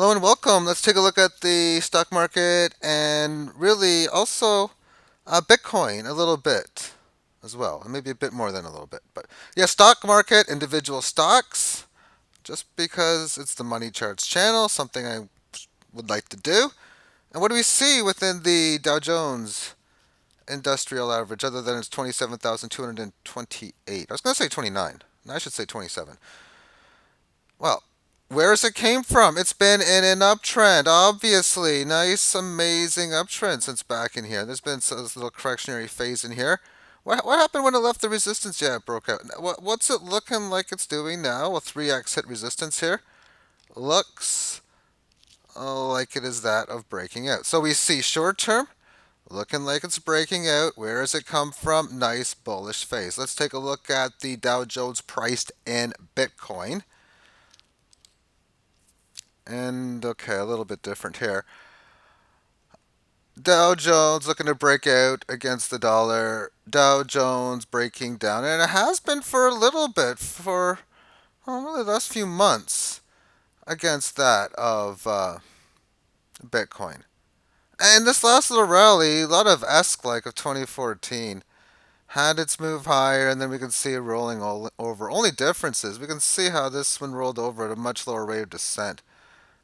Hello and welcome. Let's take a look at the stock market and really also Bitcoin a little bit as well, and maybe a bit more than a little bit. But yeah, stock market, individual stocks, just because it's the Money Charts channel, something I would like to do. And what do we see within the Dow Jones Industrial Average other than it's 27,228? I was going to say 29. No, I should say 27. Well, where's it came from? It's been in an uptrend, obviously. Nice, amazing uptrend since back in here. There's been this little correctionary phase in here. What happened when it left the resistance? Yeah, it broke out. What's it looking like it's doing now? A 3x hit resistance here. Looks like it is that of breaking out. So we see short term looking like it's breaking out. Where does it come from? Nice bullish phase. Let's take a look at the Dow Jones priced in Bitcoin. And okay, a little bit different here. Dow Jones looking to break out against the dollar. Dow Jones breaking down, and it has been for a little bit, for really the last few months, against that of Bitcoin. And this last little rally, a lot of esque like of 2014, had its move higher, and then we can see it rolling all over. Only difference is we can see how this one rolled over at a much lower rate of descent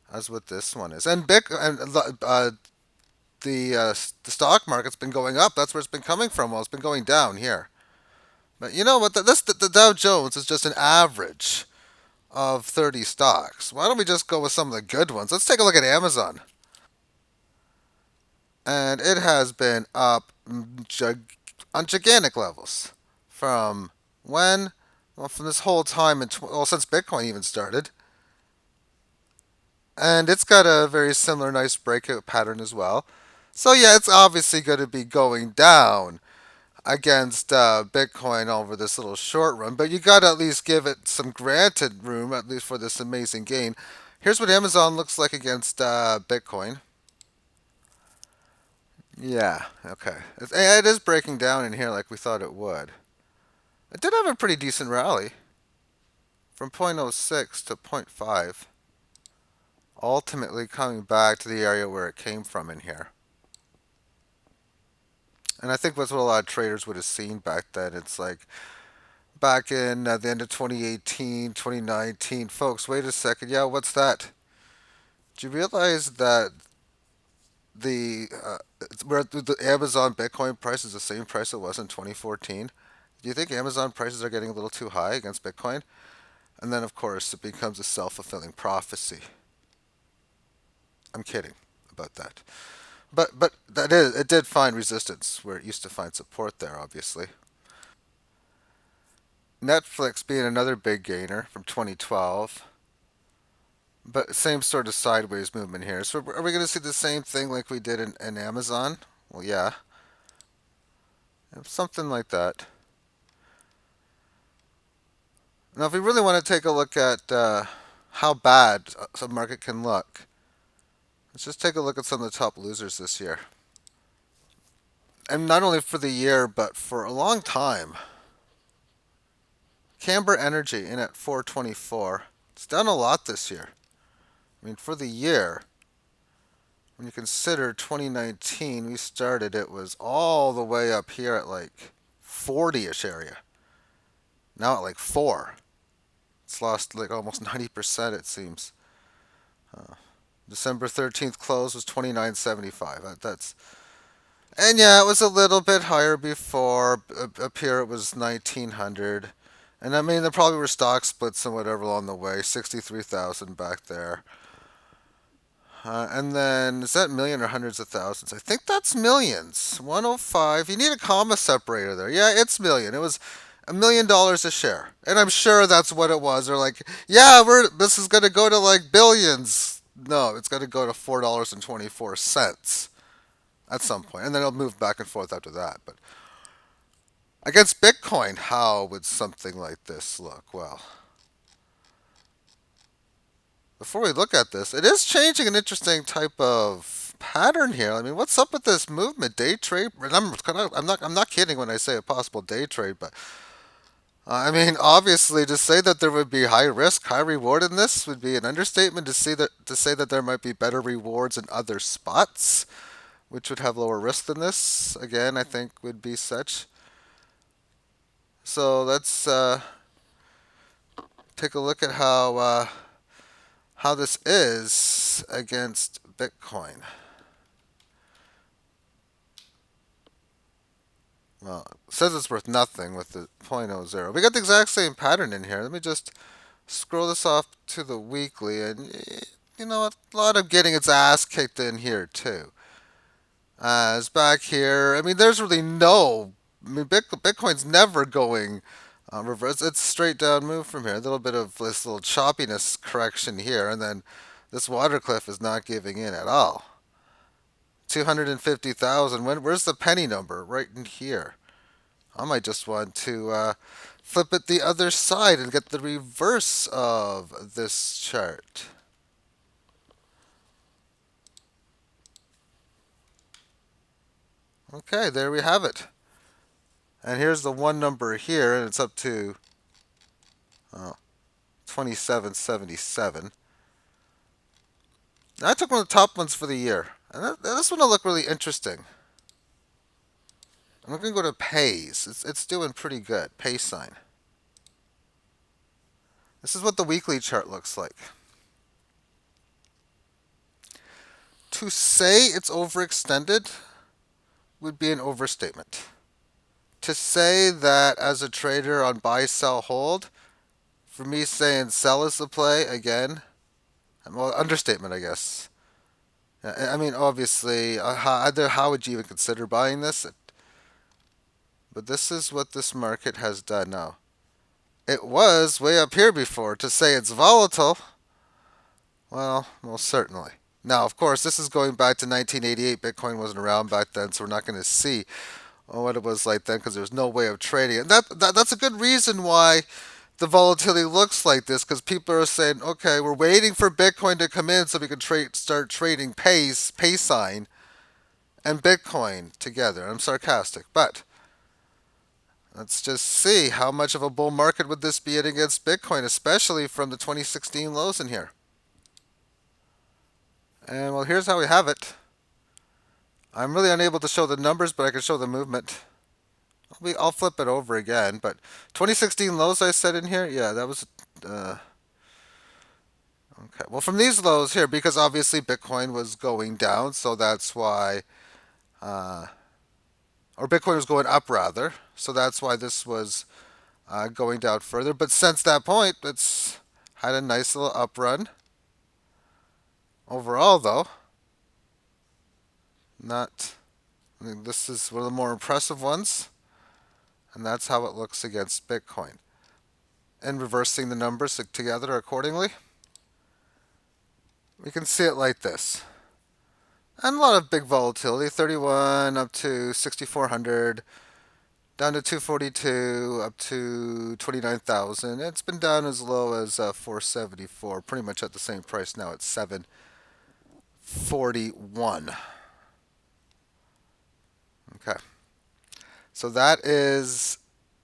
as what this one is. And the stock market's been going up. That's where it's been coming from. Well, it's been going down here. But you know what? The Dow Jones is just an average of 30 stocks. Why don't we just go with some of the good ones? Let's take a look at Amazon. And it has been up on gigantic levels from when? Well, from this whole time, since Bitcoin even started. And it's got a very similar nice breakout pattern as well. So yeah, it's obviously going to be going down against Bitcoin over this little short run, but you got to at least give it some granted room, at least for this amazing gain. Here's what Amazon looks like against Bitcoin. Yeah, okay. It is breaking down in here like we thought it would. It did have a pretty decent rally from 0.06 to zero point 0.5, ultimately coming back to the area where it came from in here. And I think that's what a lot of traders would have seen back then. It's like back in the end of 2018, 2019. Folks, wait a second. Yeah, what's that? Do you realize that where the Amazon Bitcoin price is the same price it was in 2014? Do you think Amazon prices are getting a little too high against Bitcoin? And then, of course, it becomes a self-fulfilling prophecy. I'm kidding about that. But it did find resistance where it used to find support there, obviously. Netflix being another big gainer from 2012. But same sort of sideways movement here. So are we going to see the same thing like we did in Amazon? Well, yeah, something like that. Now, if we really want to take a look at how bad a market can look, let's just take a look at some of the top losers this year. And not only for the year, but for a long time. Camber Energy in at 424. It's done a lot this year. I mean, for the year, when you consider 2019, we started, it was all the way up here at like 40-ish area. Now at like 4. It's lost like almost 90%, it seems. Uh, December 13th close was 29.75. That's and yeah, it was a little bit higher before. Up here it was 1900. And I mean, there probably were stock splits and whatever along the way. 63,000 back there. And then, is that million or hundreds of thousands? I think that's millions. 105. You need a comma separator there. Yeah, it's million. It was $1 million a share. And I'm sure that's what it was. They're like, yeah, this is going to go to like billions. No, it's going to go to $4.24 at some point. And then it'll move back and forth after that. But against Bitcoin, how would something like this look? Well, before we look at this, it is changing an interesting type of pattern here. I mean, what's up with this movement? Day trade? I'm not kidding when I say a possible day trade, but I mean, obviously, to say that there would be high risk, high reward in this would be an understatement. To say that there might be better rewards in other spots, which would have lower risk than this, again, I think would be such. So let's take a look at how this is against Bitcoin. Well, it says it's worth nothing with the point zero 0.00. We got the exact same pattern in here. Let me just scroll this off to the weekly, and you know what? A lot of getting its ass kicked in here too. It's back here. I mean, there's really no. I mean, Bitcoin's never going reverse. It's straight down move from here. A little bit of this little choppiness correction here, and then this water cliff is not giving in at all. 250,000. Where's the penny number? Right in here. I might just want to flip it the other side and get the reverse of this chart. Okay, there we have it. And here's the one number here, and it's up to 2777. Now, I took one of the top ones for the year, and this one will look really interesting. I'm going to go to Pays. It's doing pretty good. Pay sign. This is what the weekly chart looks like. To say it's overextended would be an overstatement. To say that as a trader on buy, sell, hold, for me saying sell is the play, again, well, understatement, I guess. I mean, obviously, how would you even consider buying this? But this is what this market has done now. It was way up here before. To say it's volatile, well, most certainly. Now, of course, this is going back to 1988. Bitcoin wasn't around back then, so we're not going to see what it was like then because there's no way of trading it. That's a good reason why the volatility looks like this, because people are saying, okay, we're waiting for Bitcoin to come in so we can start trading pay sign and Bitcoin together. I'm sarcastic, but let's just see how much of a bull market would this be against Bitcoin, especially from the 2016 lows in here. And well, here's how we have it. I'm really unable to show the numbers, but I can show the movement. I'll flip it over again, but 2016 lows I said in here, yeah, that was okay. Well, from these lows here, because obviously Bitcoin was going down, so that's why, uh, or Bitcoin was going up rather, so that's why this was going down further. But since that point, it's had a nice little up run. Overall, though, not. I mean, this is one of the more impressive ones, and that's how it looks against Bitcoin. And reversing the numbers together accordingly, we can see it like this. And a lot of big volatility, 31 up to 6,400, down to 242, up to 29,000. It's been down as low as 474, pretty much at the same price now at 741. Okay, so that is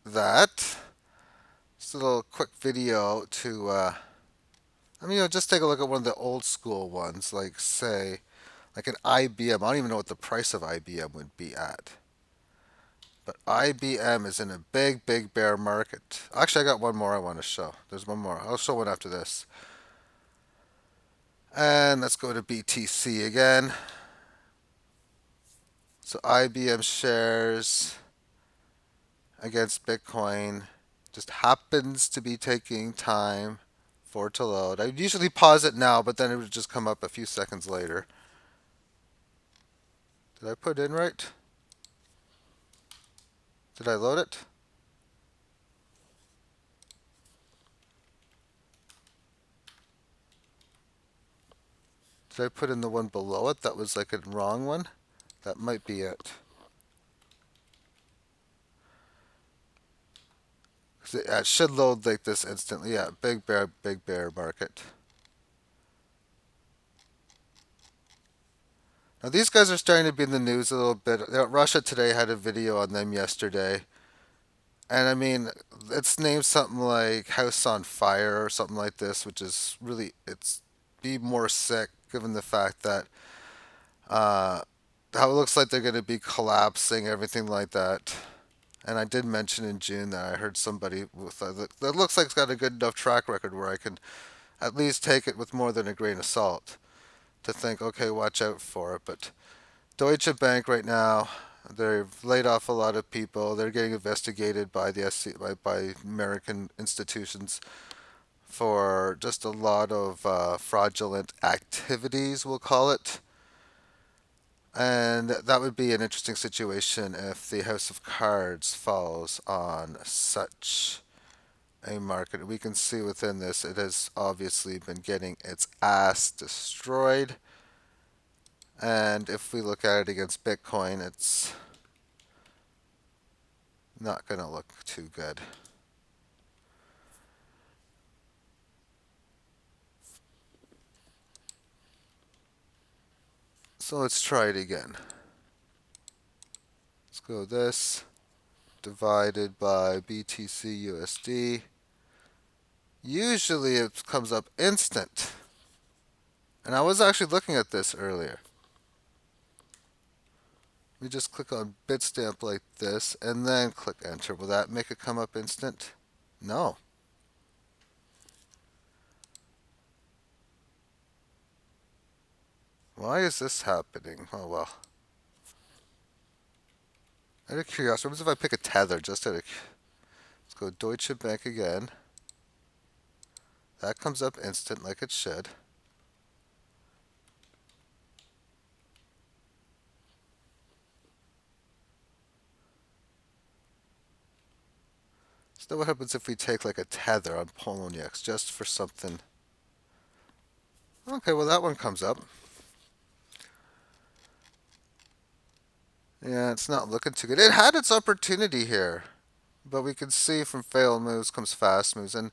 that. Just a little quick video to, just take a look at one of the old school ones, like say, like an IBM. I don't even know what the price of IBM would be at. But IBM is in a big, big bear market. Actually, I got one more I want to show. There's one more. I'll show one after this. And let's go to BTC again. So IBM shares against Bitcoin just happens to be taking time for it to load. I usually pause it now, but then it would just come up a few seconds later. Did I put in right? Did I load it? Did I put in the one below it? That was like a wrong one. That might be it. It should load like this instantly. Yeah, big bear market. Now these guys are starting to be in the news a little bit. Russia Today had a video on them yesterday. And I mean, it's named something like House on Fire or something like this, which is really, it's be more sick given the fact that uh, how it looks like they're going to be collapsing, everything like that. And I did mention in June that I heard somebody with that looks like it's got a good enough track record where I can at least take it with more than a grain of salt to think, okay, watch out for it. But Deutsche Bank right now, they've laid off a lot of people. They're getting investigated by the SC, by American institutions for just a lot of fraudulent activities, we'll call it. And that would be an interesting situation if the House of Cards falls on such a market. We can see within this, it has obviously been getting its ass destroyed. And if we look at it against Bitcoin, it's not going to look too good. So let's try it again. Let's go this divided by BTC USD. Usually it comes up instant. And I was actually looking at this earlier. We just click on Bitstamp like this and then click enter. Will that make it come up instant? No. Why is this happening? Oh well. Out of curiosity, what if I pick a tether just out of... Let's go Deutsche Bank again. That comes up instant like it should. So what happens if we take like a tether on Poloniex just for something? Okay, well that one comes up. Yeah, it's not looking too good. It had its opportunity here, but we can see from failed moves comes fast moves. And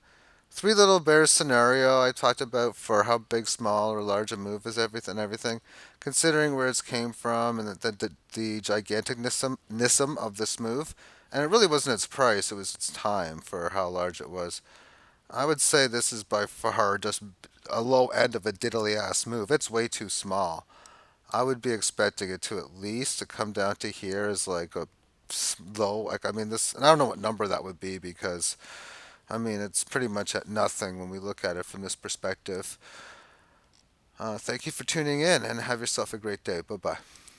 three little bears scenario I talked about for how big, small, or large a move is everything. Considering where it came from and the giganticness of this move, and it really wasn't its price; it was its time for how large it was. I would say this is by far just a low end of a diddly ass move. It's way too small. I would be expecting it to at least to come down to here as like a low, like I mean this, and I don't know what number that would be because I mean it's pretty much at nothing when we look at it from this perspective. Thank you for tuning in and have yourself a great day. Bye bye.